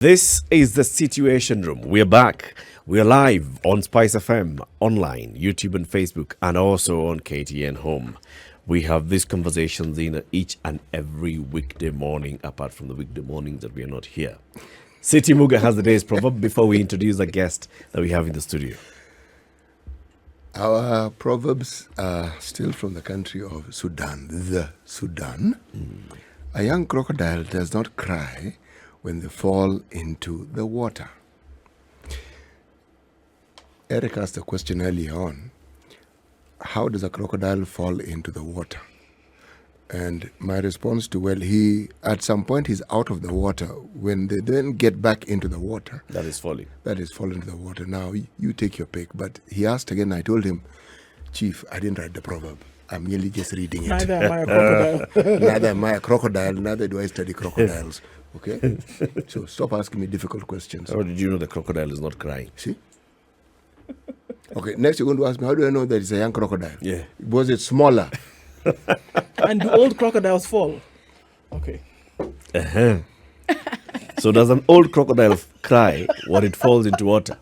This is the Situation Room. We're back. We're live on SpiceFM, online, YouTube and Facebook, and also on KTN Home. We have these conversations in each and every weekday morning, apart from the weekday mornings that we are not here. City Muga has the day's proverb before we introduce the guest that we have in the studio. Our proverbs are still from the country of Sudan, the Sudan. A young crocodile does not cry when they fall into the water. Eric asked a question earlier on, how does a crocodile fall into the water? And my response to, at some point he's out of the water. When they then get back into the water. That is falling. That is falling into the water. Now, you take your pick. But he asked again, I told him, Chief, I didn't write the proverb. I'm merely just reading it. Neither am I a crocodile. Neither am I a crocodile, neither do I study crocodiles. Okay? So stop asking me difficult questions. How did you know the crocodile is not crying? See? Okay, next you're going to ask me, how do I know that it's a young crocodile? Yeah. Was it smaller? And do old crocodiles fall? Okay. Uh-huh. So does an old crocodile cry when it falls into water?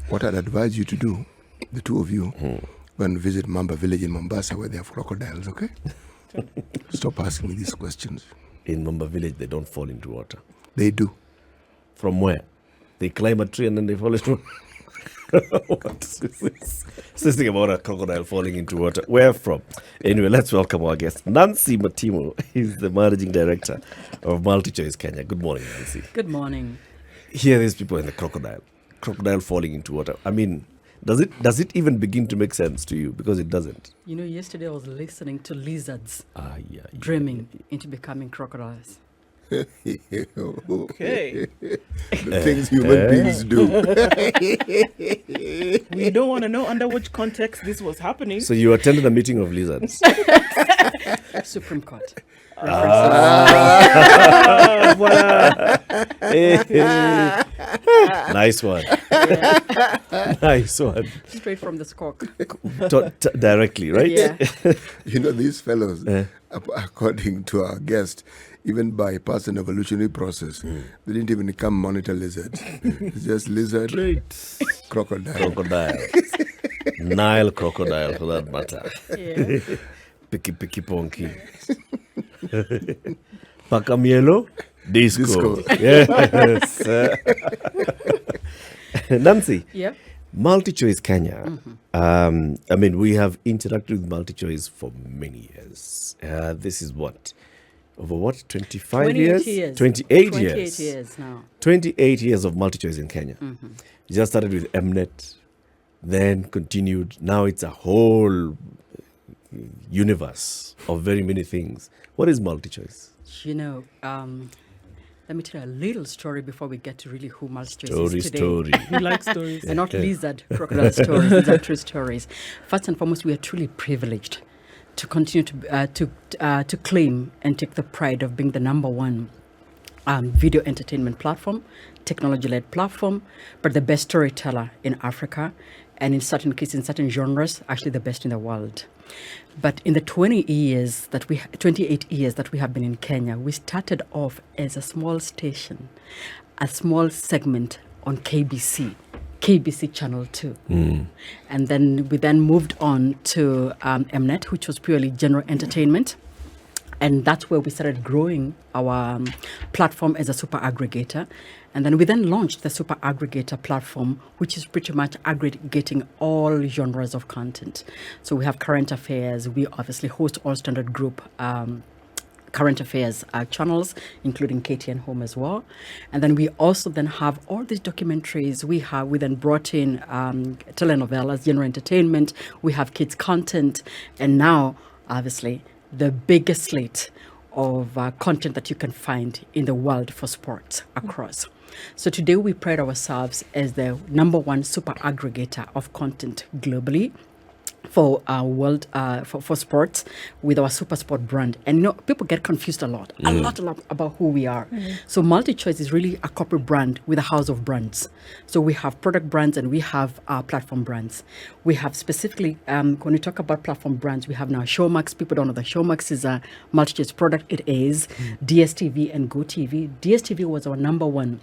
What I'd advise you to do, the two of you, go and visit Mamba village in Mombasa where they have crocodiles, okay? Stop asking me these questions. In Mamba village, they don't fall into water. They do. From where? They climb a tree and then they fall into what is this? This thing about a crocodile falling into water. Where from? Anyway, let's welcome our guest. Nancy Matimu is the managing director of Multichoice Kenya. Good morning, Nancy. Good morning. Here these people in the crocodile falling into water. I mean, does it even begin to make sense to you? Because it doesn't. You know, yesterday I was listening to lizards dreaming into becoming crocodiles. Okay. The things human beings do. We don't want to know under which context this was happening. So you attended a meeting of lizards. Supreme Court. Nice one. Nice one. Straight from the squawk. Directly, right? Yeah. You know, these fellows, according to our guest, even by past an evolutionary process, they didn't even become monitor lizards. It's just lizard, crocodile. Nile crocodile, for that matter. Yeah. Picky ponky. Pakamielo, disco. Yes. Nancy. Yep. Multichoice Kenya. I mean, we have interacted with Multichoice for many years. This is what? Over what? 25 years? 28 years. 28 years now. 28 years of Multichoice in Kenya. You just started with Mnet, then continued. Now it's a whole universe of very many things. What is Multichoice? You know, let me tell you a little story before we get to really who Multichoice is today. Story. We like stories. And not lizard crocodile stories. These are true stories. First and foremost, we are truly privileged to continue to claim and take the pride of being the number one video entertainment platform, technology-led platform, but the best storyteller in Africa, and in certain cases, in certain genres, actually the best in the world. But in the 28 years that we have been in Kenya, we started off as a small station, a small segment on KBC Channel 2. And then we moved on to Mnet, which was purely general entertainment. And that's where we started growing our platform as a super aggregator. And then we launched the super aggregator platform, which is pretty much aggregating all genres of content. So we have current affairs. We obviously host all Standard Group current affairs channels, including KTN Home as well. And then we also have all these documentaries. We then brought in telenovelas, general entertainment. We have kids content. And now, obviously, the biggest slate of content that you can find in the world for sports across. So today we pride ourselves as the number one super aggregator of content globally. for world for sports with our Super Sport brand. And people get confused a lot about who we are. So Multichoice is really a corporate brand with a house of brands. So we have product brands and we have platform brands. We have specifically when we talk about platform brands, we have now Showmax. People don't know that Showmax is a Multichoice product. It is DSTV and GoTV. DSTV was our number one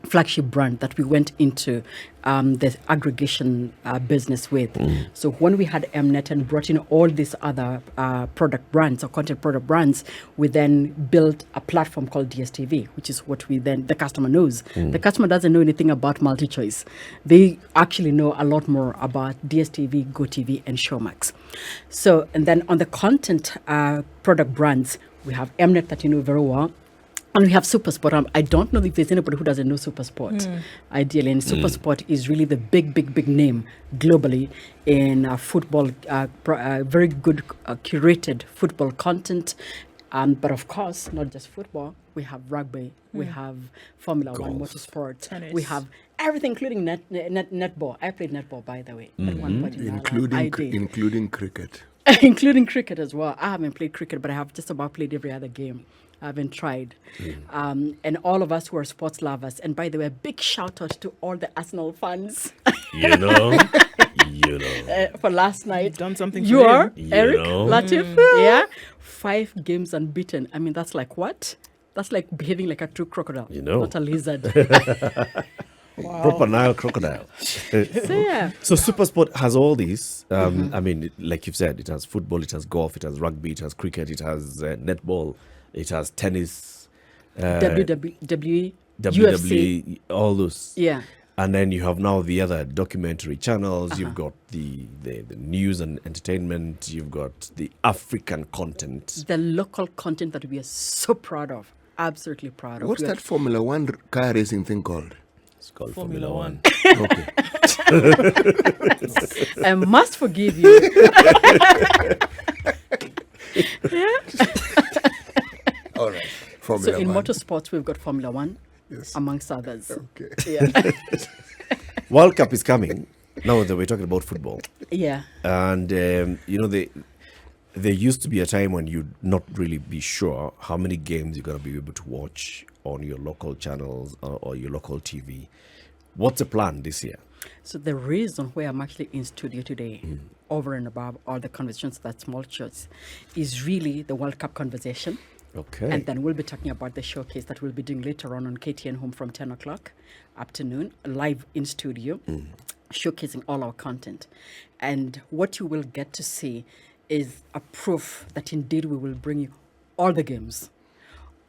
flagship brand that we went into the aggregation business with. So when we had Mnet and brought in all these other product brands or content product brands, we then built a platform called DSTV, which is what the customer knows. The customer doesn't know anything about Multichoice. They actually know a lot more about DSTV, GoTV, and Showmax. So, and then on the content product brands, we have Mnet that you know very well. And we have SuperSport. I don't know if there's anybody who doesn't know SuperSport, ideally. And SuperSport is really the big name globally in football, very good curated football content. But of course, not just football. We have rugby. We have Formula One, motorsport. Tennis. We have everything, including netball. I played netball, by the way, at one point in my life. I did. Including cricket. Including cricket as well. I haven't played cricket, but I have just about played every other game. I haven't tried. And all of us who are sports lovers. And by the way, a big shout out to all the Arsenal fans. You know. For last night. You've done something You for are, him. Eric, know. Latif. Yeah. 5 games unbeaten. I mean, that's like what? That's like behaving like a true crocodile. Not a lizard. Proper Nile crocodile. So, yeah. So SuperSport has all these. I mean, like you've said, it has football, it has golf, it has rugby, it has cricket, it has netball, it has tennis, WWE, WWE, all those. Yeah. And then you have now the other documentary channels. You've got the news and entertainment. You've got the African content. The local content that we are so proud of. Absolutely proud of. What's that Formula One car racing thing called? It's called Formula One. Okay. I must forgive you. All right. So Formula in One. motorsports, we've got Formula One, Yes. amongst others. Okay. Yeah. World Cup is coming. Now that we're talking about football. Yeah. And, there used to be a time when you'd not really be sure how many games you're going to be able to watch on your local channels or your local TV. What's the plan this year? So the reason why I'm actually in studio today, over and above all the conversations that's Multichoice, is really the World Cup conversation. Okay. And then we'll be talking about the showcase that we'll be doing later on KTN Home from 10 o'clock afternoon, live in studio, showcasing all our content. And what you will get to see is a proof that indeed we will bring you all the games.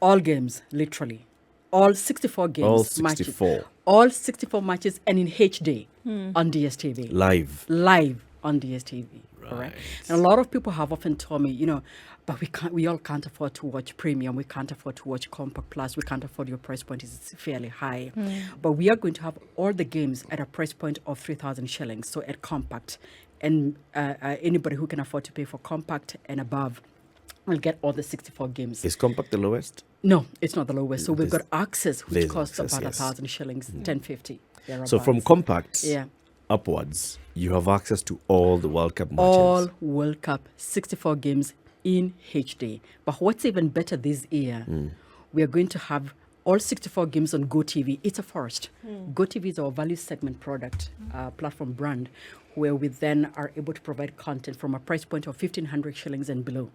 All games, literally. All 64 games. All 64. Matches. All 64 matches and in HD on DSTV. Live. On DSTV. Right. And a lot of people have often told me, but we all can't afford to watch premium. We can't afford to watch Compact Plus. We can't afford your price point is fairly high. But we are going to have all the games at a price point of 3,000 shillings. So at Compact. And anybody who can afford to pay for Compact and above will get all the 64 games. Is Compact the lowest? No, it's not the lowest. So we've got Access, which there's costs Access, about yes. 1,000 shillings, 1050. So from Compact Yeah. upwards, you have access to all the World Cup matches. All World Cup, 64 games in HD. But what's even better this year, we are going to have all 64 games on GoTV. It's a first. GoTV is our value segment product, platform brand, where we then are able to provide content from a price point of 1,500 shillings and below.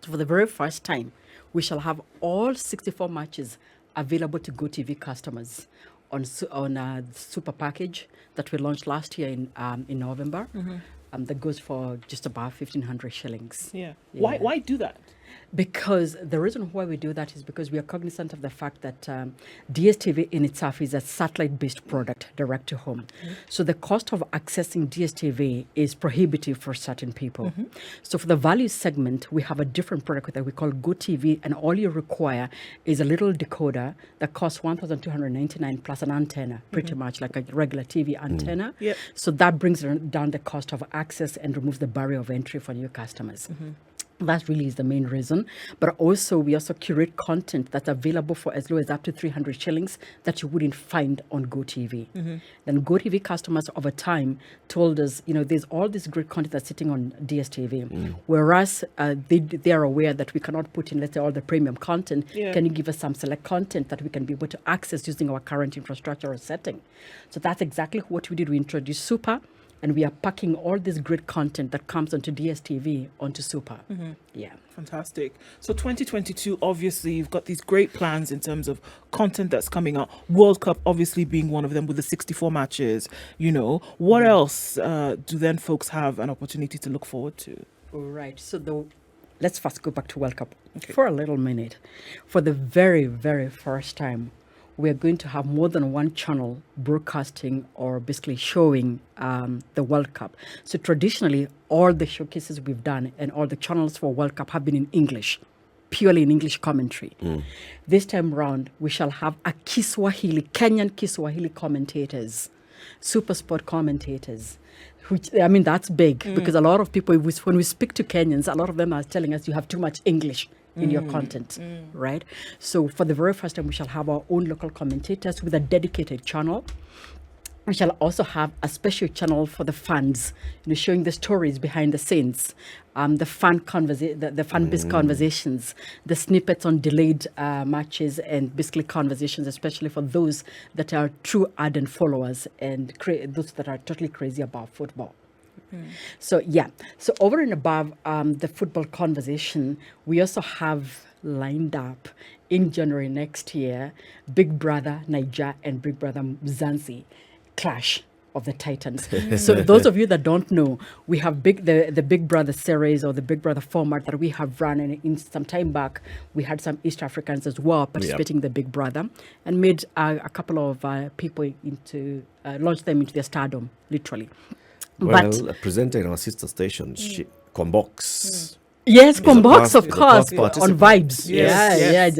So for the very first time, we shall have all 64 matches available to GoTV customers on super package that we launched last year in November. That goes for just about 1,500 shillings. Yeah. Yeah. Why do that? Because the reason why we do that is because we are cognizant of the fact that DSTV in itself is a satellite-based product direct to home. So the cost of accessing DSTV is prohibitive for certain people. So for the value segment, we have a different product that we call GoTV, and all you require is a little decoder that costs 1,299 plus an antenna, pretty much like a regular TV antenna. Yep. So that brings down the cost of access and removes the barrier of entry for new customers. That really is the main reason. But also, we also curate content that's available for as low as up to 300 shillings that you wouldn't find on GoTV. Then GoTV customers over time told us, there's all this great content that's sitting on DSTV. Whereas they are aware that we cannot put in, let's say, all the premium content. Yeah. Can you give us some select content that we can be able to access using our current infrastructure or setting? So that's exactly what we did. We introduced Super. And we are packing all this great content that comes onto DSTV onto Super. Yeah. Fantastic. So 2022, obviously, you've got these great plans in terms of content that's coming out. World Cup, obviously, being one of them with the 64 matches. What else do then folks have an opportunity to look forward to? All right. So let's first go back to World Cup for a little minute. For the very, very first time, we are going to have more than one channel broadcasting or basically showing the World Cup. So traditionally, all the showcases we've done and all the channels for World Cup have been in English, purely in English commentary. This time round, we shall have a Kenyan Kiswahili commentators, super sport commentators. That's big because a lot of people, when we speak to Kenyans, a lot of them are telling us you have too much English in your content, right? So for the very first time, we shall have our own local commentators with a dedicated channel. We shall also have a special channel for the fans, showing the stories behind the scenes, the fan-based conversations, the snippets on delayed matches, and basically conversations, especially for those that are true ardent followers and those that are totally crazy about football. So over and above the football conversation, we also have lined up in January next year Big Brother Niger and Big Brother Mzansi clash of the Titans. So those of you that don't know, we have the Big Brother series or the Big Brother format that we have run, and in some time back we had some East Africans as well participating in the Big Brother and made a couple of people launched them into their stardom, literally. Well, a presenter in our sister station, Combox. Yes, Combox, of the course, past on Vibes. Yes.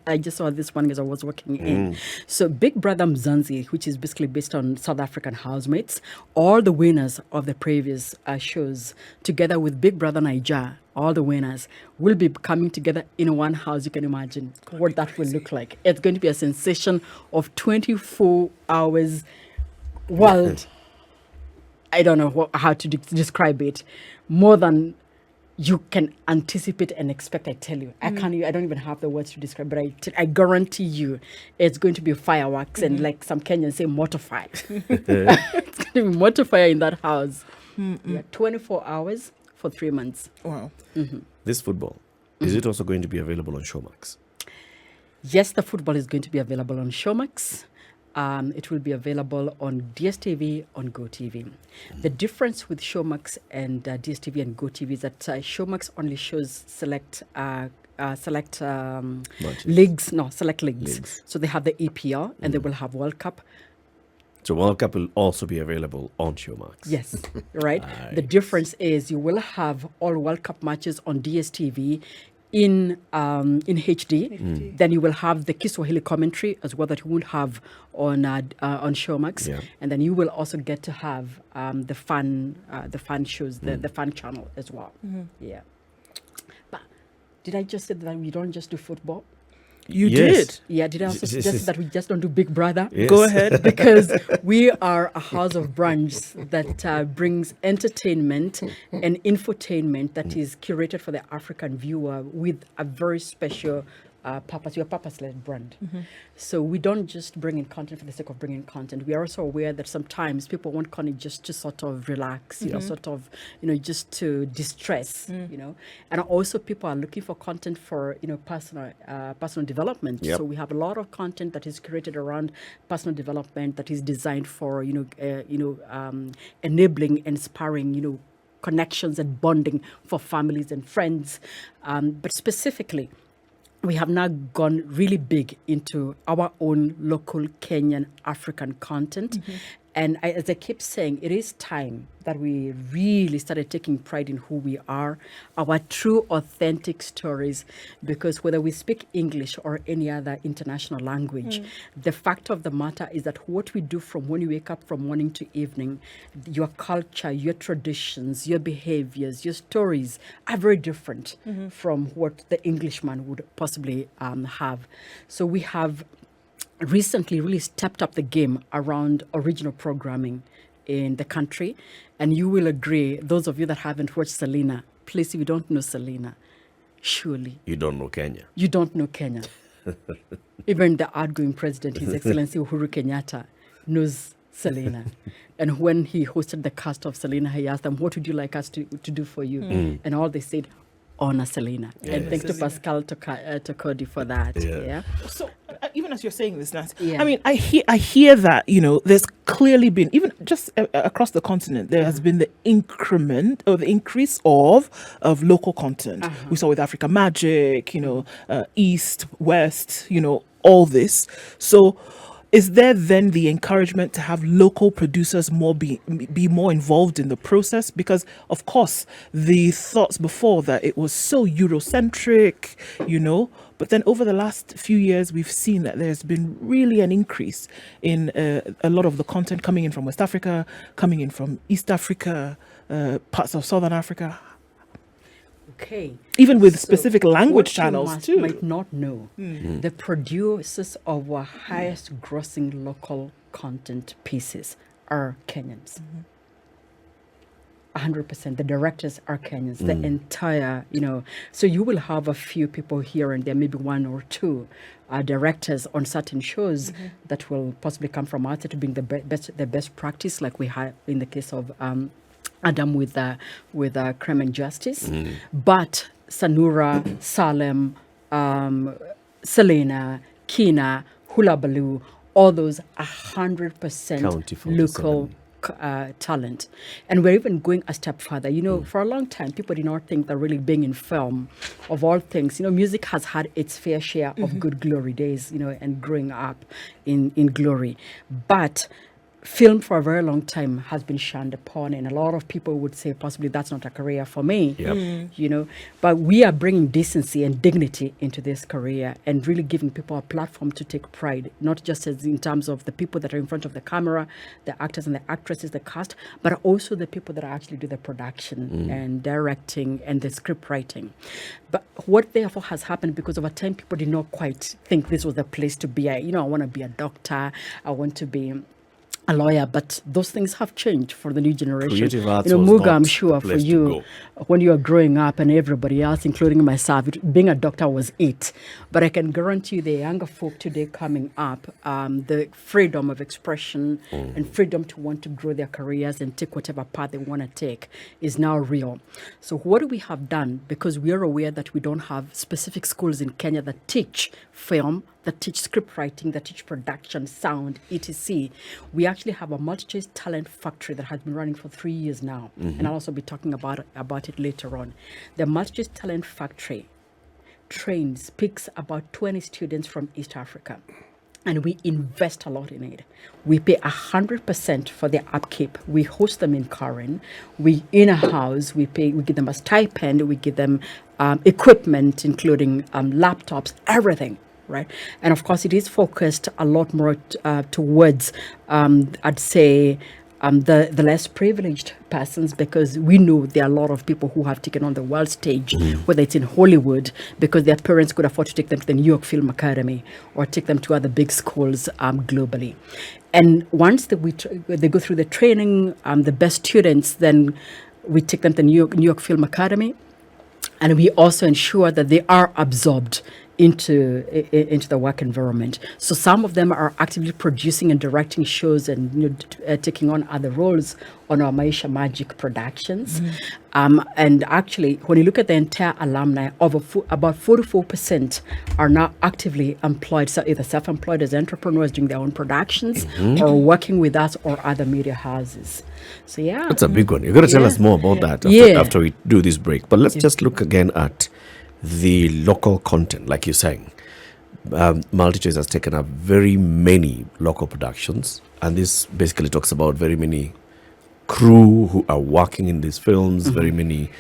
I just saw this one as I was working in. So Big Brother Mzansi, which is basically based on South African housemates, all the winners of the previous shows, together with Big Brother Niger, all the winners will be coming together in one house. You can imagine what that will look like. It's going to be a sensation of 24 hours world. I don't know how to describe it. More than you can anticipate and expect, I tell you. I don't even have the words to describe, but I guarantee you it's going to be fireworks and, like some Kenyans say, motorfire. It's going to be motorfire in that house. 24 hours for 3 months. Wow. This football, is it also going to be available on Showmax? Yes, the football is going to be available on Showmax. It will be available on DSTV, on GoTV. The difference with Showmax and DSTV and GoTV is that Showmax only shows select leagues. So they have the EPL and they will have World Cup. So World Cup will also be available on Showmax. Yes, right. The difference is you will have all World Cup matches on DSTV in HD. Then you will have the Kiswahili commentary as well that you won't have on Showmax. Yeah. And then you will also get to have the fan shows, the fan channel as well. Yeah. But did I just say that we don't just do football? You Yes. did. Yeah, did I also suggest that we just don't do Big Brother? Yes. Go ahead. Because we are a house of brands that brings entertainment and infotainment that is curated for the African viewer with a very special purpose. We're a purpose-led brand. So we don't just bring in content for the sake of bringing content. We are also aware that sometimes people want content just to sort of relax, sort of, just to distress, And also people are looking for content for, personal development. Yep. So we have a lot of content that is created around personal development that is designed for, enabling, inspiring, connections and bonding for families and friends. But specifically, we have now gone really big into our own local Kenyan African content. And as I keep saying, it is time that we really started taking pride in who we are, our true, authentic stories, because whether we speak English or any other international language, the fact of the matter is that what we do from when you wake up from morning to evening, your culture, your traditions, your behaviors, your stories are very different from what the Englishman would possibly have. So we have recently really stepped up the game around original programming in the country. And you will agree, those of you that haven't watched Selena, please, if you don't know Selena, surely You don't know Kenya. you don't know Kenya. Even the outgoing president, His Excellency Uhuru Kenyatta, knows Selena. And when he hosted the cast of Selena, he asked them, what would you like us to do for you? And all they said, honor Selena. And thanks to Selena. Pascal Tokodi for that. Yeah. So even as you're saying this, Nat, Yeah. I mean, I hear that, you know, there's clearly been, even just across the continent, there has been the increment or the increase of local content. We saw with Africa Magic, you know, East, West, you know, all this. So is there then the encouragement to have local producers be more involved in the process? Because, of course, the thoughts before that it was so Eurocentric, you know, but then over the last few years, we've seen that there's been really an increase in a lot of the content coming in from West Africa, coming in from East Africa, parts of Southern Africa, Okay. even with So specific language what channels you too. might not know, the producers of our highest grossing local content pieces are Kenyans. 100%. The directors are Kenyans. The entire, you know, so you will have a few people here and there, maybe one or two directors on certain shows that will possibly come from outside to bring the best practice, like we had in the case of Adam with Crime and Justice. But Sanura, Salem, Selena, Kina, Hula Baloo, all those 100% County 47. local talent. And we're even going a step further. You know, for a long time, people did not think that really being in film, of all things, you know, music has had its fair share of good glory days, you know, and growing up in glory. But film for a very long time has been shunned upon, and a lot of people would say possibly that's not a career for me. Yep. You know, but we are bringing decency and dignity into this career and really giving people a platform to take pride, not just as in terms of the people that are in front of the camera, the actors and the actresses, the cast, but also the people that actually do the production and directing and the script writing. But what therefore has happened, because over time people did not quite think this was the place to be. I want to be a doctor, I want to be a lawyer, but those things have changed for the new generation. Creative arts You know, was Muga, not I'm the sure for place to you, go. when you were growing up and everybody else, including myself, being a doctor was it. But I can guarantee you the younger folk today coming up, the freedom of expression and freedom to want to grow their careers and take whatever path they want to take is now real. So what do we have done? Because we are aware that we don't have specific schools in Kenya that teach film, that teach script writing, that teach production, sound, etc. We actually have a Multichoice talent factory that has been running for 3 years now. And I'll also be talking about it later on. The Multichoice talent factory picks about 20 students from East Africa. And we invest a lot in it. We pay 100% for their upkeep. We host them in Karen. We in a house. We give them a stipend. We give them equipment, including laptops, everything. Right, and of course, it is focused a lot more towards, I'd say, the less privileged persons, because we know there are a lot of people who have taken on the world stage, whether it's in Hollywood, because their parents could afford to take them to the New York Film Academy or take them to other big schools globally. And once they go through the training, the best students, then we take them to the New York Film Academy, and we also ensure that they are absorbed into the work environment. So some of them are actively producing and directing shows and taking on other roles on our Maisha Magic productions. And actually, when you look at the entire alumni, about 44% are now actively employed, so either self-employed as entrepreneurs doing their own productions or working with us or other media houses. So yeah. That's a big one. You're going to tell us more about that after we do this break. But let's just look again at the local content, like you're saying. Multichoice has taken up very many local productions, and this basically talks about very many crew who are working in these films, very many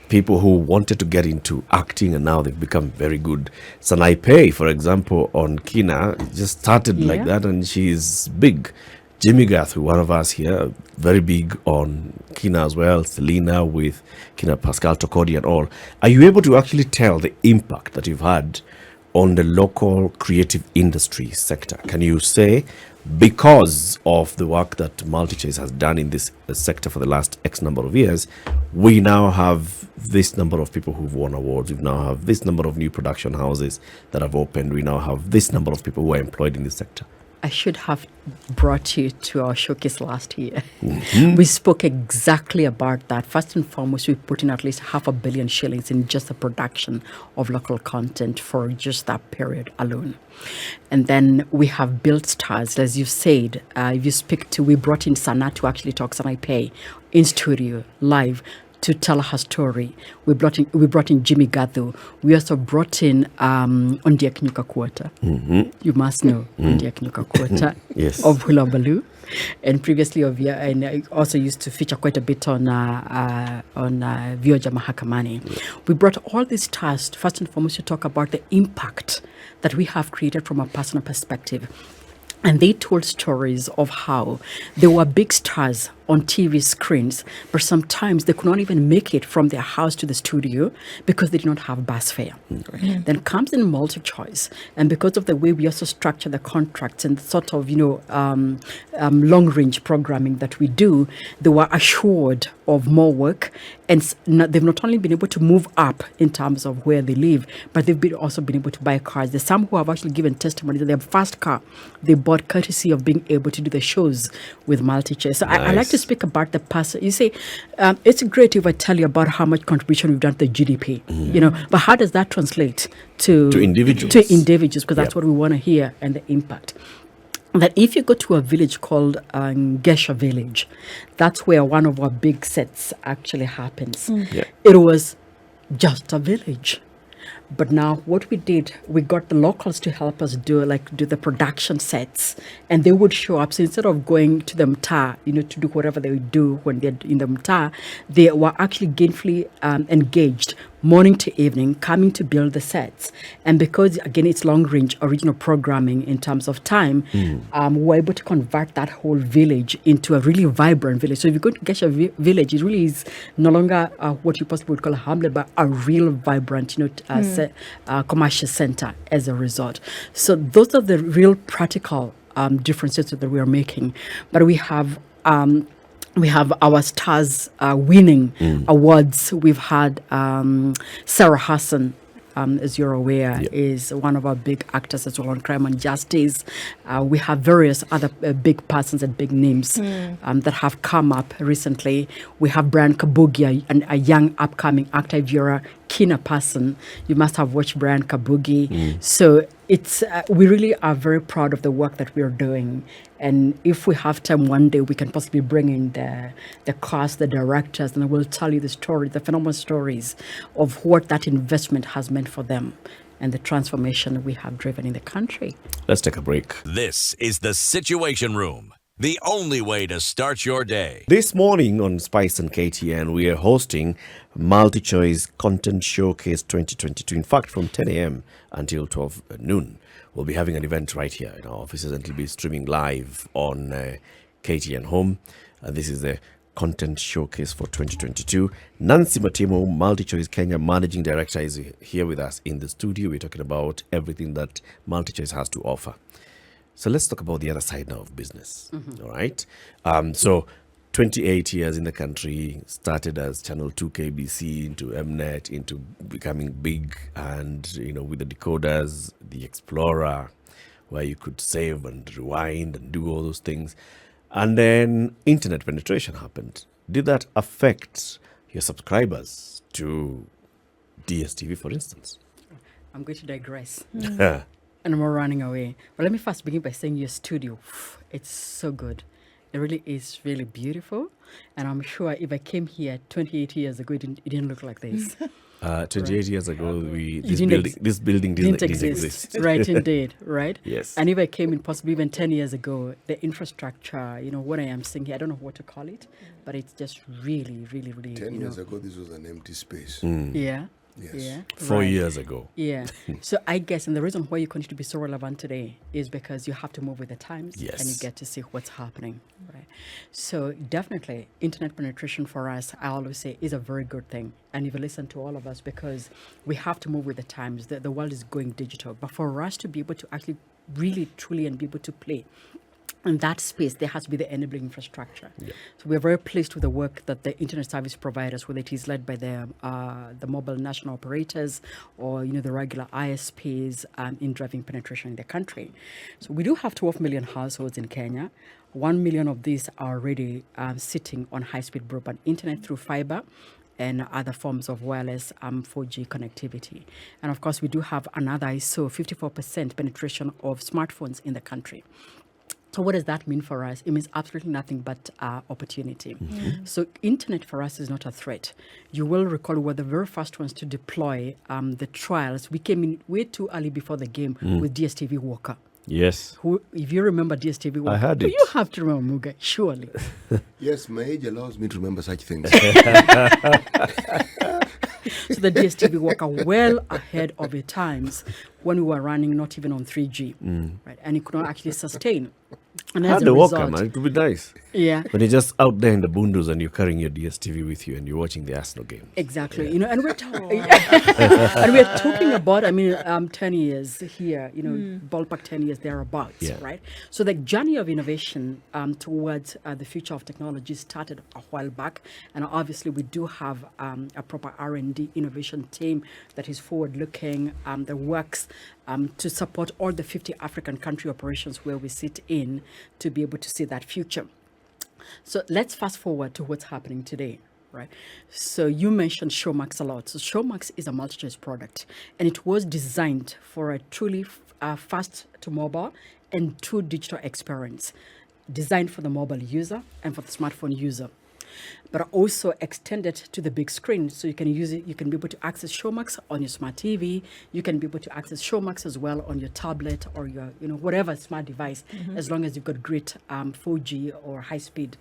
people who wanted to get into acting and now they've become very good. Sanaipe, for example, on Kina, just started like that and she's big. Jimmy Gathu, one of us here, very big on Kina as well. Selena with Kina Pascal Tokodi and all. Are you able to actually tell the impact that you've had on the local creative industry sector? Can you say, because of the work that Multichoice has done in this sector for the last X number of years, we now have this number of people who've won awards, we now have this number of new production houses that have opened, we now have this number of people who are employed in this sector? I should have brought you to our showcase last year. We spoke exactly about that. First and foremost, we put in at least 500 million shillings in just the production of local content for just that period alone. And then we have built stars, as you said. If you speak to, we brought in Sana to actually talk, Sanaipe, in studio, live, to tell her story. We brought in Jimmy Gathu. We also brought in Ondiek Nyuka Quarter. You must know Ondiek Nyuka Quarter Yes. of Hula Baloo. And previously and I also used to feature quite a bit on Vioja Mahakamani. We brought all these stars, first and foremost, to talk about the impact that we have created from a personal perspective. And they told stories of how they were big stars on TV screens, but sometimes they could not even make it from their house to the studio because they did not have bus fare. Then comes in Multichoice, and because of the way we also structure the contracts and sort of, long-range programming that we do, they were assured of more work, and they've not only been able to move up in terms of where they live, but they've also been able to buy cars. There's some who have actually given testimony that their first car they bought courtesy of being able to do the shows with Multichoice. So I like to speak about the person. You say, it's great if I tell you about how much contribution we've done to the GDP, but how does that translate to individuals? To individuals, because that's what we want to hear, and the impact. That if you go to a village called Gesha village, that's where one of our big sets actually happens. It was just a village. But now what we did, we got the locals to help us do the production sets, and they would show up. So instead of going to the mtaa, to do whatever they would do when they're in the mtaa, they were actually gainfully engaged morning to evening, coming to build the sets. And because, again, it's long-range original programming in terms of time, we were able to convert that whole village into a really vibrant village. So if you go to Gesha village, it really is no longer what you possibly would call a hamlet, but a real vibrant, commercial center as a result. So those are the real practical differences that we are making. But we have our stars winning awards. We've had Sarah Hassan, as you're aware, is one of our big actors as well on Crime and Justice. We have various other big persons and big names that have come up recently. We have Brian Kabugi, a young upcoming actor. If you're a Kina person, you must have watched Brian Kabugi. So it's we really are very proud of the work that we are doing. And if we have time one day, we can possibly bring in the cast, the directors, and we'll tell you the stories, the phenomenal stories of what that investment has meant for them and the transformation we have driven in the country. Let's take a break. This is the Situation Room, the only way to start your day. This morning on Spice and KTN, we are hosting Multichoice Content Showcase 2022. In fact, from 10 a.m. until 12 noon. We'll be having an event right here in our offices, and it'll be streaming live on KTN Home. This is the Content Showcase for 2022. Nancy Matimu, Multichoice Kenya Managing Director, is here with us in the studio. We're talking about everything that Multichoice has to offer. So let's talk about the other side now of business. All right. So 28 years in the country, started as Channel 2 KBC, into Mnet, into becoming big, and with the decoders, the Explorer, where you could save and rewind and do all those things. And then internet penetration happened. Did that affect your subscribers to DSTV, for instance? I'm going to digress. And I'm running away. But let me first begin by saying your studio, it's so good. It really is really beautiful. And I'm sure if I came here 28 years ago, it didn't look like this. 28 years ago, didn't this building didn't exist. Right, indeed, right? Yes. And if I came in possibly even 10 years ago, the infrastructure, what I am seeing here, I don't know what to call it, but it's just really, really, really, 10 years ago, this was an empty space. Yeah. Yes. Yeah. 4 right. years ago. Yeah. So I guess, and the reason why you continue to be so relevant today is because you have to move with the times and you Yes. get to see what's happening, right? So definitely, internet penetration for us, I always say, is a very good thing. And if you listen to all of us, because we have to move with the times, the world is going digital. But for us to be able to actually really, truly, and be able to play in that space, there has to be the enabling infrastructure. Yeah. So we're very pleased with the work that the internet service providers, whether it is led by the mobile national operators or the regular ISPs, in driving penetration in the country. So we do have 12 million households in Kenya. 1 million of these are already sitting on high-speed broadband internet through fiber and other forms of wireless 4G connectivity. And of course, we do have another ISO 54% penetration of smartphones in the country. So what does that mean for us? It means absolutely nothing but opportunity. So internet for us is not a threat. You will recall we were the very first ones to deploy the trials. We came in way too early before the game with DSTV Walker. Yes. Who, if you remember DSTV Walker, I had it. You have to remember Muga, surely. Yes, my age allows me to remember such things. So the DSTV Walker well ahead of its times when we were running not even on 3G, right? And it could not actually sustain. And as Had a the walker, result, man. It would be nice. yeah. When you're just out there in the bundos and you're carrying your DSTV with you and you're watching the Arsenal game. Exactly, and we're and we're talking about 10 years here, ballpark 10 years thereabouts, Yeah. right? So the journey of innovation towards the future of technology started a while back, and obviously we do have a proper R&D innovation team that is forward-looking, that works to support all the 50 African country operations where we sit in to be able to see that future. So let's fast forward to what's happening today, right? So you mentioned Showmax a lot. So Showmax is a multi-choice product, and it was designed for a truly fast to mobile and true digital experience, designed for the mobile user and for the smartphone user, but also extended to the big screen. So you can use it, you can be able to access Showmax on your smart TV. You can be able to access Showmax as well on your tablet or your, whatever smart device, as long as you've got great 4G or high-speed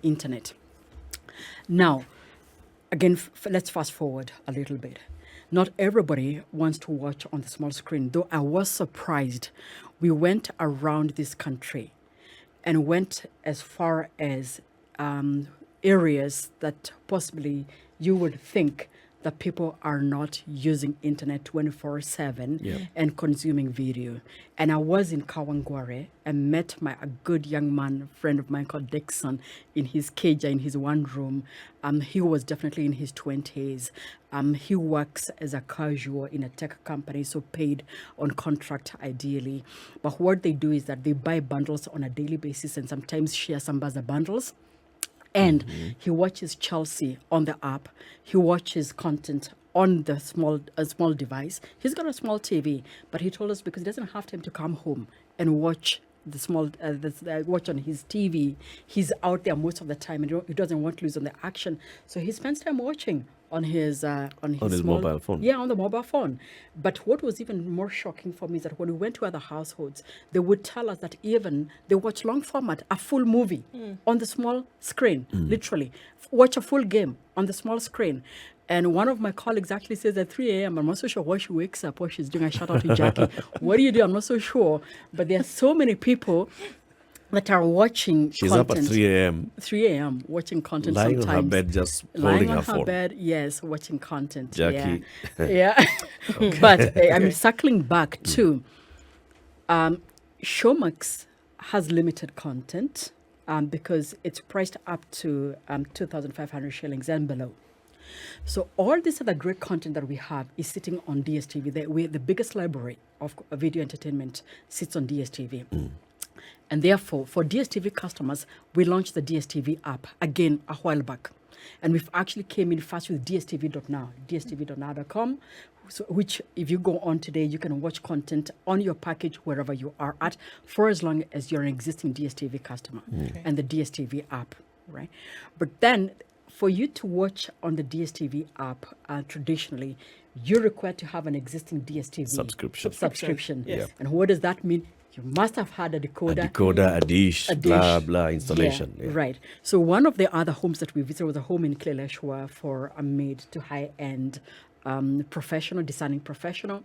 internet. Now, again, let's fast forward a little bit. Not everybody wants to watch on the small screen, though I was surprised. We went around this country and went as far as areas that possibly you would think that people are not using internet 24/7 and consuming video. And I was in Kawangware and met a good young man, friend of mine called Dixon, in his cage, in his one room. He was definitely in his 20s. He works as a casual in a tech company, so paid on contract ideally. But what they do is that they buy bundles on a daily basis and sometimes share some buzzer bundles. And he watches Chelsea on the app. He watches content on the small device. He's got a small TV, but he told us because he doesn't have time to come home and watch the small watch on his TV. He's out there most of the time, and he doesn't want to lose on the action, so he spends time watching on his small, mobile phone. Yeah, on the mobile phone. But what was even more shocking for me is that when we went to other households, they would tell us that even they watch long format, a full movie on the small screen, literally. Watch a full game on the small screen. And one of my colleagues actually says at 3 a.m., I'm not so sure why she wakes up, what she's doing. I shout out to Jackie, what do you do? I'm not so sure. But there are so many people that are watching She's content. up at 3 a.m. 3 a.m. watching content lying sometimes. on her bed, just Lying holding on her her phone. bed, yes, watching content. Jackie. Yeah. But I'm circling back to Showmax has limited content because it's priced up to 2,500 shillings and below. So all this other great content that we have is sitting on DSTV. The biggest library of video entertainment sits on DSTV. And therefore, for DSTV customers, we launched the DSTV app again a while back. And we've actually came in first with DSTV.now, DSTV.now.com, so which if you go on today, you can watch content on your package wherever you are at for as long as you're an existing DSTV customer and the DSTV app, right? But then for you to watch on the DSTV app, traditionally, you're required to have an existing DSTV Subscription. Yes. Yeah. And what does that mean? You must have had a A decoder. decoder, a dish, A blah, dish. blah, installation. Yeah, Yeah. right. So one of the other homes that we visited was a home in Kleleshwa for a mid to high-end professional, designing professional,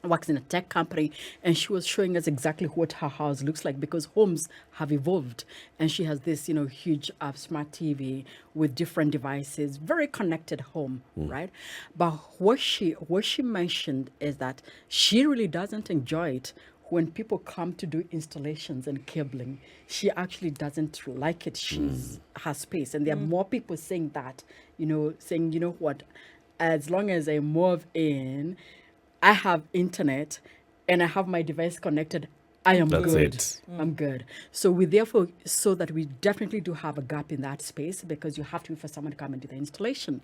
works in a tech company, and she was showing us exactly what her house looks like because homes have evolved. And she has this, huge smart TV with different devices, very connected home, right? But what she mentioned is that she really doesn't enjoy it when people come to do installations and cabling. She actually doesn't like it. She's her space, and there are more people saying that, saying, you know what, as long as I move in, I have internet and I have my device connected, I am That's good. it. I'm good. So we therefore, so that we definitely do have a gap in that space because you have to wait for someone to come and do the installation.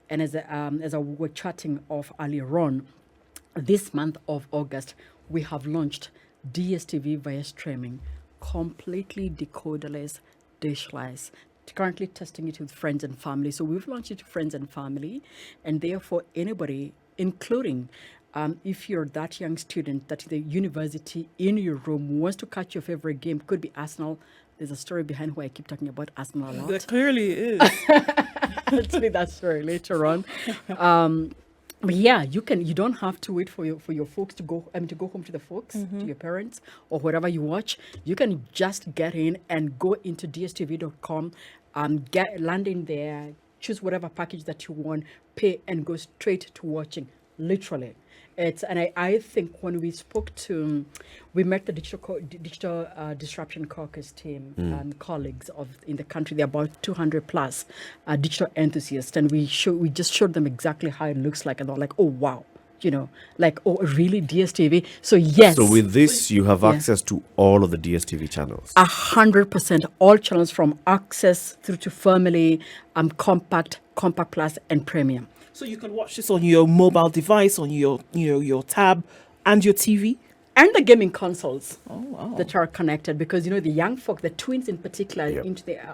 And as I were chatting off earlier on, this month of August, we have launched DSTV via streaming, completely decoderless, dishless. Currently testing it with friends and family. So we've launched it to friends and family, and therefore anybody, including if you're that young student that the university in your room wants to catch your favorite game, could be Arsenal. There's a story behind why I keep talking about Arsenal a lot. There clearly is. I'll tell you that story later on. But yeah, you don't have to wait for your folks to go home to the folks, to your parents or whatever you watch. You can just get in and go into dstv.com, land in there, choose whatever package that you want, pay, and go straight to watching. Literally. I think when we met the digital disruption caucus team and colleagues in the country. There are about 200 plus digital enthusiasts, and we just showed them exactly how it looks like, and they're like, oh wow, oh really, DSTV? So yes. So with this, you have access to all of the DSTV channels. 100%, all channels from Access through to Family, Compact Plus, and Premium. So you can watch this on your mobile device, on your tab, and your TV, and the gaming consoles. Oh wow! That are connected, because the young folk, the twins in particular,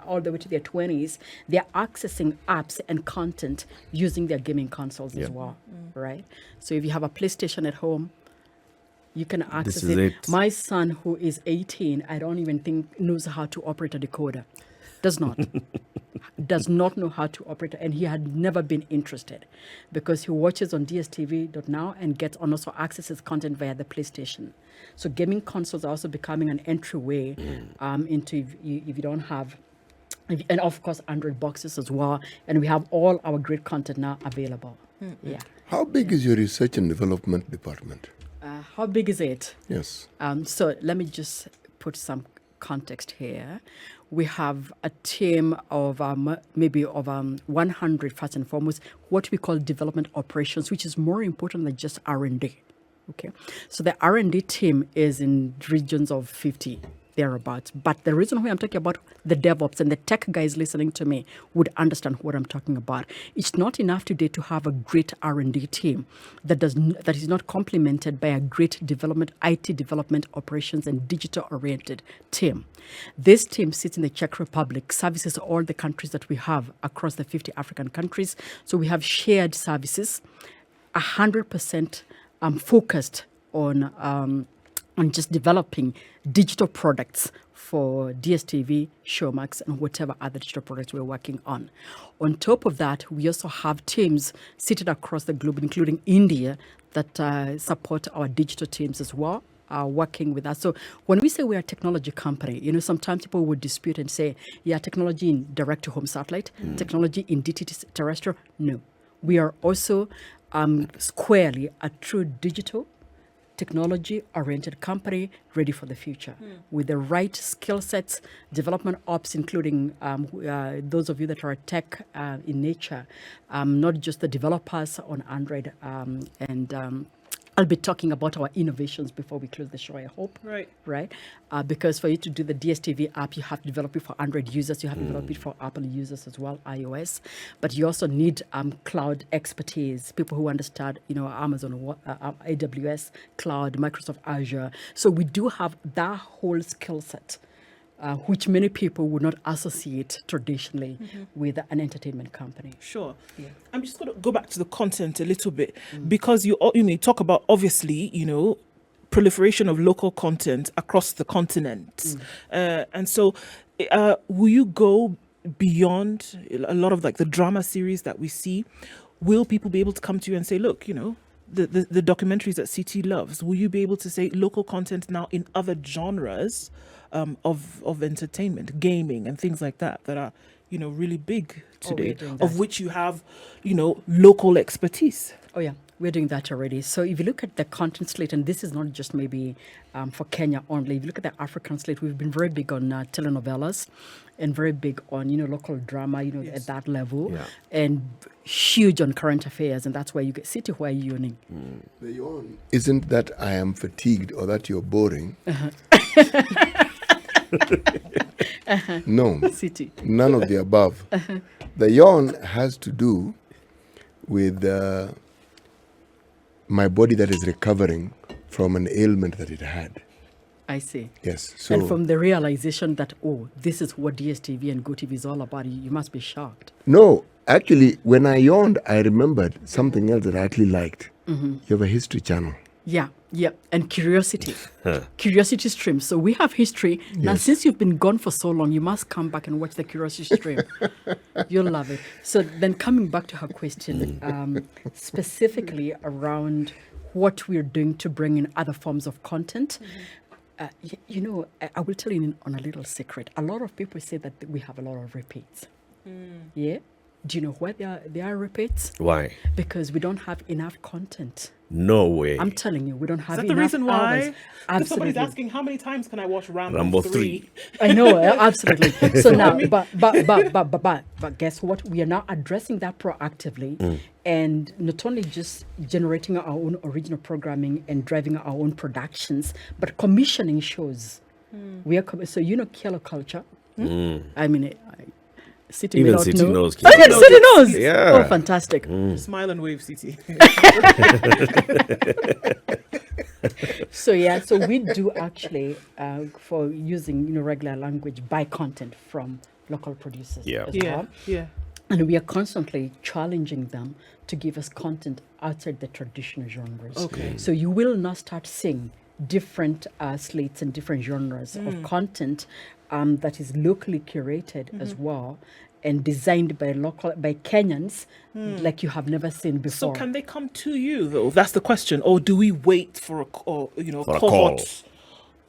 all the way to their 20s, they're accessing apps and content using their gaming consoles as well, right? So if you have a PlayStation at home, you can access it. My son, who is 18, I don't even think knows how to operate a decoder. Does not know how to operate, and he had never been interested because he watches on DSTV.now and gets on also accesses content via the PlayStation. So gaming consoles are also becoming an entryway into if you don't have, and of course Android boxes as well. And we have all our great content now available. Yeah. How big is your research and development department? How big is it? Yes. So let me just put some context here. We have a team of 100, first and foremost, what we call development operations, which is more important than just R&D. Okay, so the R&D team is in regions of 50 thereabouts. But the reason why I'm talking about the DevOps, and the tech guys listening to me would understand what I'm talking about. It's not enough today to have a great R&D team that is not complemented by a great IT development operations and digital-oriented team. This team sits in the Czech Republic, services all the countries that we have across the 50 African countries. So we have shared services, 100% focused on just developing digital products for DSTV, Showmax, and whatever other digital products we're working on. On top of that, we also have teams seated across the globe, including India, that support our digital teams as well, working with us. So when we say we're a technology company, sometimes people would dispute and say, yeah, technology in direct-to-home satellite, technology in DTT terrestrial. No. We are also squarely a true digital technology-oriented company ready for the future with the right skill sets, development ops, including those of you that are tech in nature, not just the developers on Android. I'll be talking about our innovations before we close the show, I hope. Right? Because for you to do the DSTV app, you have to develop it for Android users. You have to develop it for Apple users as well, iOS. But you also need cloud expertise, people who understand, Amazon, AWS, cloud, Microsoft Azure. So we do have that whole skill set which many people would not associate traditionally with an entertainment company. Sure. Yeah. I'm just going to go back to the content a little bit because you talk about, obviously, proliferation of local content across the continent. And so will you go beyond a lot of like the drama series that we see? Will people be able to come to you and say, look, the documentaries that CT loves, will you be able to say local content now in other genres of entertainment, gaming and things like that are, really big today, of which you have, local expertise? Oh, yeah. We're doing that already. So if you look at the content slate, and this is not just maybe for Kenya only, if you look at the African slate, we've been very big on telenovelas and very big on, local drama, at that level, and huge on current affairs. And that's where you get City, where you're yawning. The yawn isn't that I am fatigued or that you're boring. No, City. None of the above. The yawn has to do with my body that is recovering from an ailment that it had. I see. Yes. So, and from the realization that, this is what DSTV and GoTV is all about, you must be shocked. no, actually, when I yawned, I remembered something else that I actually liked. You have a history channel. Yeah. And curiosity. Curiosity stream. So we have history. Now, since you've been gone for so long, you must come back and watch the curiosity stream. You'll love it. So then coming back to her question, specifically around what we're doing to bring in other forms of content, I will tell you on a little secret. A lot of people say that we have a lot of repeats. Yeah? Do you know why there are repeats? Why? Because we don't have enough content. No way. I'm telling you, we don't have Is that enough the reason why? hours. Because Absolutely. somebody's asking, how many times can I watch Rambo Rambo 3? I know, absolutely. So now, but guess what? We are now addressing that proactively, and not only just generating our own original programming and driving our own productions, but commissioning shows. We are so Kilo Culture. I mean, City Even may not City know. knows. Oh, yeah, City knows. Yeah. Oh, fantastic. Smile and wave, CT. So we do actually for using regular language, buy content from local producers as well. Yeah. And we are constantly challenging them to give us content outside the traditional genres. Okay. So you will not start seeing different slates and different genres of content that is locally curated as well and designed by Kenyans like you have never seen So before. can they come to you though? That's the question. Or do we wait for a a cohort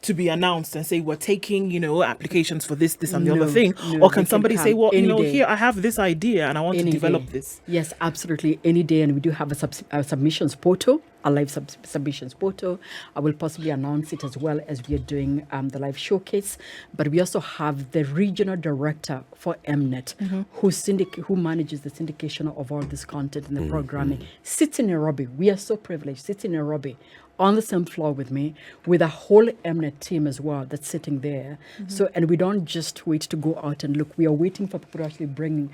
to be announced and say we're taking applications for this and the other thing? No, Or they can somebody say, come well, any day. here I have this idea and I want to Any develop day. this. Yes, absolutely. Any day. And we do have a submissions portal, a live submissions portal. I will possibly announce it as well as we are doing the live showcase. But we also have the regional director for Mnet, who manages the syndication of all this content and the programming. Sits in Nairobi. We are so privileged. Sits in Nairobi on the same floor with me, with a whole Mnet team as well that's sitting there. So, and we don't just wait to go out and look. We are waiting for people to actually bring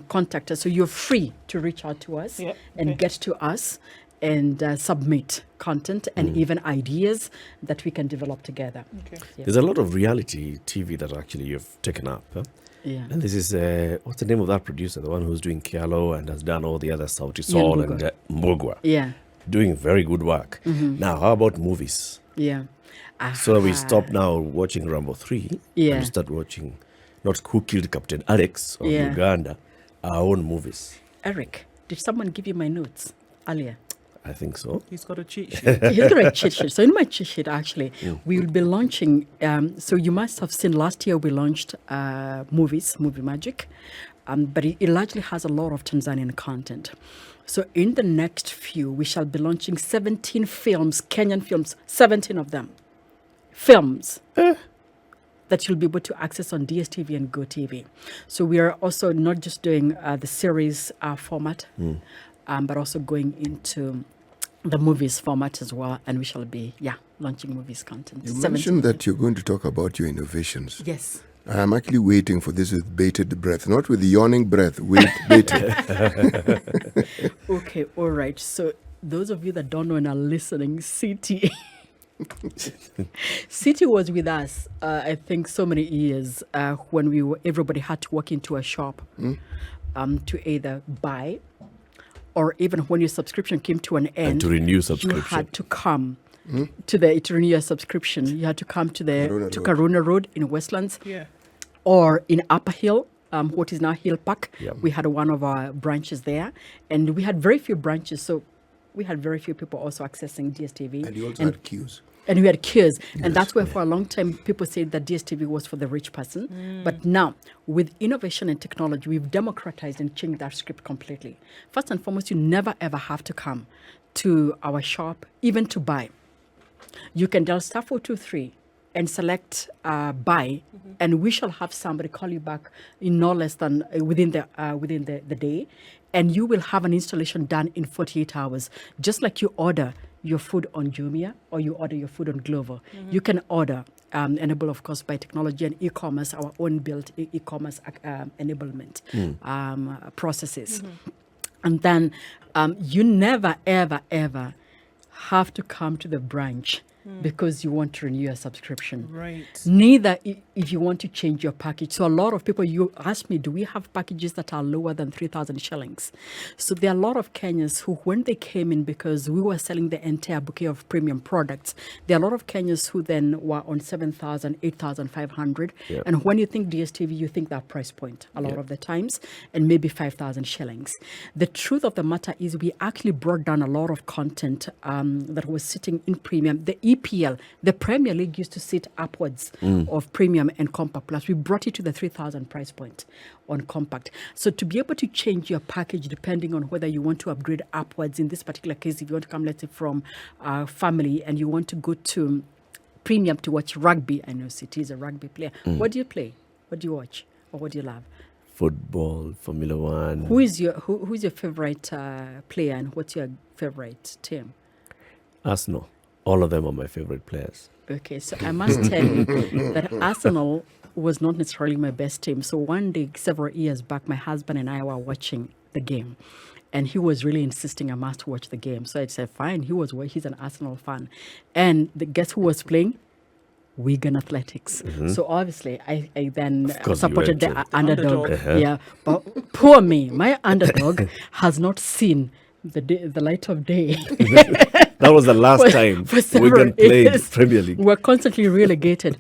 contact us. So you're free to reach out to us and get to us and submit content and even ideas that we can develop together. Okay. Yeah. There's a lot of reality TV that actually you've taken up. Huh? Yeah. And this is, what's the name of that producer? The one who's doing Kialo and has done all the other Sauti Sol and Mbugwa. Yeah. Doing very good work. Now, how about movies? Yeah. So we stop now watching Rambo 3 Yeah. and start watching not Who Killed Captain Alex of Yeah. Uganda, our own movies. Eric, did someone give you my notes earlier? I think so. He's got a cheat sheet. He's got a cheat sheet. So in my cheat sheet, actually, we will be launching. So you must have seen last year we launched Movie Magic, but it largely has a lot of Tanzanian content. So in the next few, we shall be launching 17 films, Kenyan films, 17 of them, films that you'll be able to access on DSTV and GoTV. So we are also not just doing the series format, but also going into the movies format as well. And we shall be, launching movies content. You mentioned that you're going to talk about your innovations. Yes. I'm actually waiting for this with bated breath, not with yawning breath, with bated. Okay, all right. So those of you that don't know and are listening, CT City was with us, I think, so many years when everybody had to walk into a shop to either buy, or even when your subscription came to an end, And to renew you subscription. had to come to renew your subscription. You had to come to Karuna Road in Westlands, Yeah. or in Upper Hill, what is now Hill Park. Yep. We had one of our branches there, and we had very few branches, so we had very few people also accessing DSTV. And you also had queues. And we had queues. And that's where for a long time people said that DSTV was for the rich person. But now, with innovation and technology, we've democratized and changed that script completely. First and foremost, you never ever have to come to our shop, even to buy. You can dial star 423 and select buy, and we shall have somebody call you back in no less than within the day, and you will have an installation done in 48 hours, just like you order your food on Jumia or you order your food on Glovo. You can order, enabled of course by technology and e-commerce, our own built e-commerce enablement processes. And then you never, ever, ever have to come to the branch because you want to renew your subscription. Right. Neither if you want to change your package. So a lot of people, you ask me, do we have packages that are lower than 3,000 shillings? So there are a lot of Kenyans who, when they came in, because we were selling the entire bouquet of premium products, there are a lot of Kenyans who then were on 7,000, 8,500. Yep. And when you think DSTV, you think that price point a lot of the times, and maybe 5,000 shillings. The truth of the matter is we actually brought down a lot of content that was sitting in premium. The EPL, the Premier League, used to sit upwards of premium and compact plus. We brought it to the 3,000 price point on compact. So to be able to change your package depending on whether you want to upgrade upwards, in this particular case, if you want to come, let's say, from family and you want to go to premium to watch rugby. I know City is a rugby player. What do you play? What do you watch? Or what do you love? Football, Formula One. Who's your favorite player, and what's your favorite team? Arsenal. All of them are my favorite players. Okay, so I must tell you that Arsenal was not necessarily my best team. So one day, several years back, my husband and I were watching the game, and he was really insisting I must watch the game. So I said, fine. He's an Arsenal fan, and guess who was playing? Wigan Athletics. So obviously, I then course you supported the went underdog. Uh-huh. Yeah, but poor me, my underdog has not seen the light of day. That was the last time Wigan played Premier League. We're constantly relegated.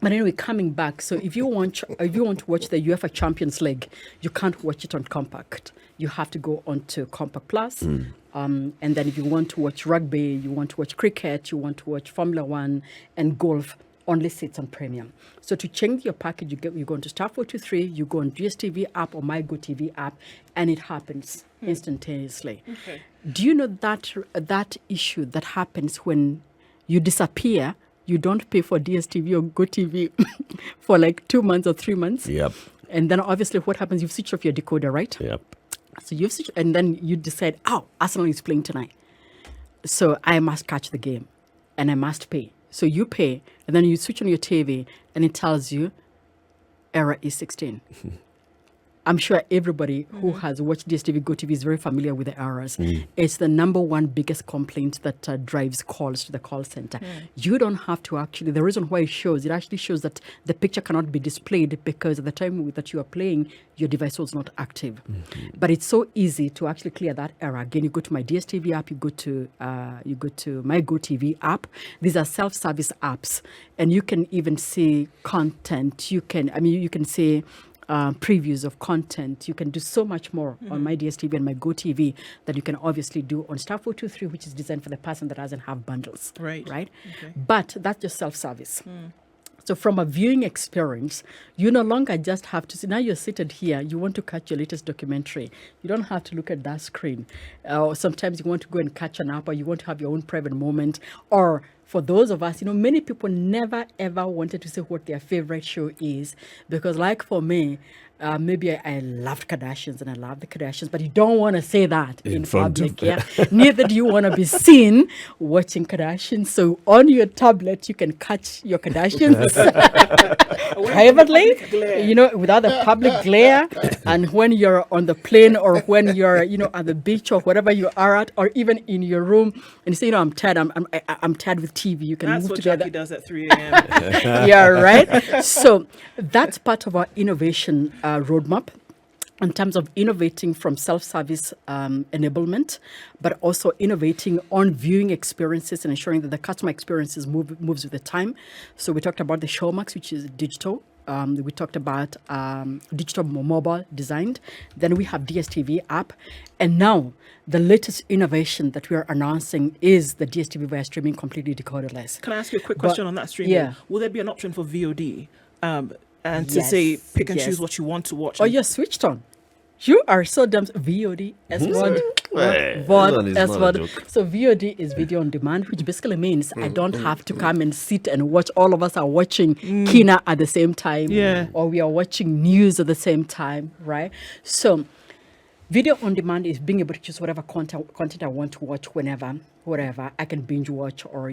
But anyway, coming back, so if you want to watch the UEFA Champions League, you can't watch it on compact. You have to go on to Compact Plus. And then if you want to watch rugby, you want to watch cricket, you want to watch Formula One and golf, only sits on premium. So to change your package, you go into star 423, you go on DSTV app or My Go TV app, and it happens instantaneously. Okay. Do you know that issue that happens when you disappear? You don't pay for DSTV or Go TV for like 2 months or 3 months. Yep. And then obviously what happens, you switch off your decoder, right? Yep. So you switch, and then you decide, Arsenal is playing tonight, so I must catch the game, and I must pay. So you pay, and then you switch on your TV, and it tells you, error is 16. I'm sure everybody who has watched DSTV Go TV is very familiar with the errors. It's the number one biggest complaint that drives calls to the call center. You don't have to actually, the reason why it actually shows that the picture cannot be displayed because at the time that you are playing, your device was not active. But it's so easy to actually clear that error. Again, you go to my DSTV app, you go to my Go TV app. These are self-service apps, and you can even see content. You can see previews of content. You can do so much more on my DSTV and my Go TV that you can obviously do on Star 423, which is designed for the person that doesn't have bundles. Right. Right? Okay. But that's just self-service. So from a viewing experience, you no longer just have to see, now you're seated here, you want to catch your latest documentary. You don't have to look at that screen. Or sometimes you want to go and catch an app, or you want to have your own private moment. Or for those of us, many people never ever wanted to say what their favorite show is, because like for me, maybe I loved Kardashians and I love the Kardashians, but you don't want to say that in front public. Yeah? Neither do you want to be seen watching Kardashians. So on your tablet, you can catch your Kardashians privately, without the public glare. And when you're on the plane, or when you're, at the beach, or whatever you are at, or even in your room, and you say, I'm tired. I'm tired with TV. You can That's move what together. Jackie does at 3 a.m. Yeah, right. So that's part of our innovation roadmap in terms of innovating from self-service enablement, but also innovating on viewing experiences and ensuring that the customer experiences moves with the time. So we talked about the Showmax, which is digital. We talked about digital mobile designed. Then we have DSTV app. And now the latest innovation that we are announcing is the DSTV via streaming completely decoderless. Can I ask you a quick question on that streaming? Yeah. Will there be an option for VOD? And to Yes, say, pick and yes. choose what you want to watch? Oh, and- you're switched on. You are so dumb. VOD, SVOD, Hey, this one VOD, is not a SVOD. joke. So VOD is video on demand, which basically means I don't have to come and sit and watch. All of us are watching Kina at the same time. Yeah. Or we are watching news at the same time, right? So video on demand is being able to choose whatever content I want to watch whenever, whatever. I can binge watch or,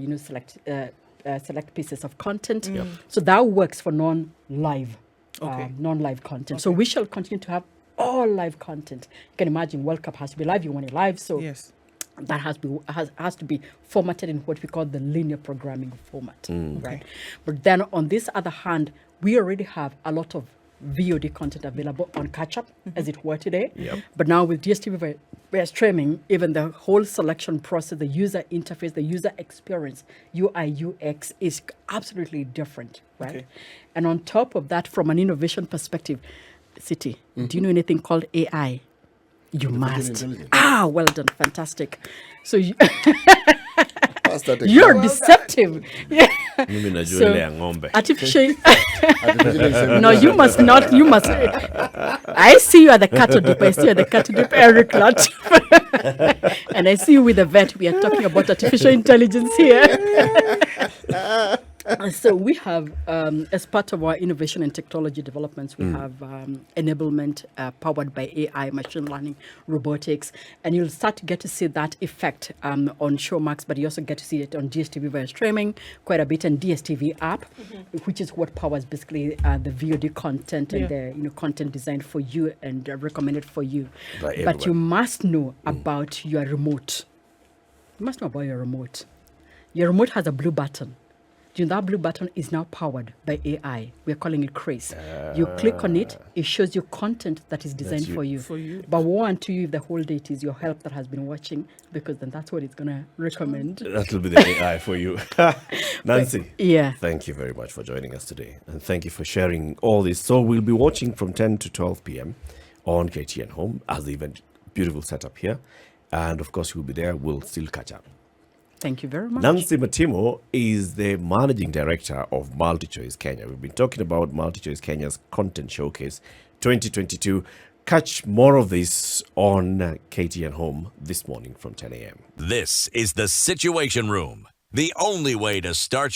select pieces of content. So that works for non-live. Okay. Non-live content. So we shall continue to have all live content. You can imagine World Cup has to be live. You want it live, so Yes. that has to be formatted in what we call the linear programming format, right? But then on this other hand, we already have a lot of VOD content available on catch-up, as it were today. Yep. But now with DSTV via streaming, even the whole selection process, the user interface, the user experience, UI, UX is absolutely different, right? Okay. And on top of that, from an innovation perspective, City, do you know anything called AI? You must. intelligence. Well done. Fantastic. So Past that you're deceptive. Yeah. Mimi najua So, ile ya ng'ombe. Artificial. artificial intelligence. No, you must not. You must. I see you at the cattle dip. I see you at the cattle dip, Eric Lott. And I see you with the vet. We are talking about artificial intelligence here. So we have, as part of our innovation and technology developments, we have enablement powered by AI, machine learning, robotics, and you'll start to get to see that effect on Showmax, but you also get to see it on DSTV via streaming quite a bit, and DSTV app, which is what powers basically the VOD content and the content designed for you and recommended for you. By But you everyone. must know about your remote. You must know about your remote. Your remote has a blue button. That blue button is now powered by AI. We're calling it Craze. You click on it, it shows you content that is designed for you. For you. But woe unto you if the whole day it is your help that has been watching, because then that's what it's going to recommend. That will be the AI for you. Nancy, Yeah. thank you very much for joining us today. And thank you for sharing all this. So we'll be watching from 10 to 12 p.m. on KTN Home as the event. Beautiful setup here. And of course, you'll be there. We'll still catch up. Thank you very much. Nancy Matimu is the managing director of Multichoice Kenya. We've been talking about Multichoice Kenya's Content Showcase 2022. Catch more of this on KTN Home this morning from 10 a.m. This is the Situation Room, the only way to start your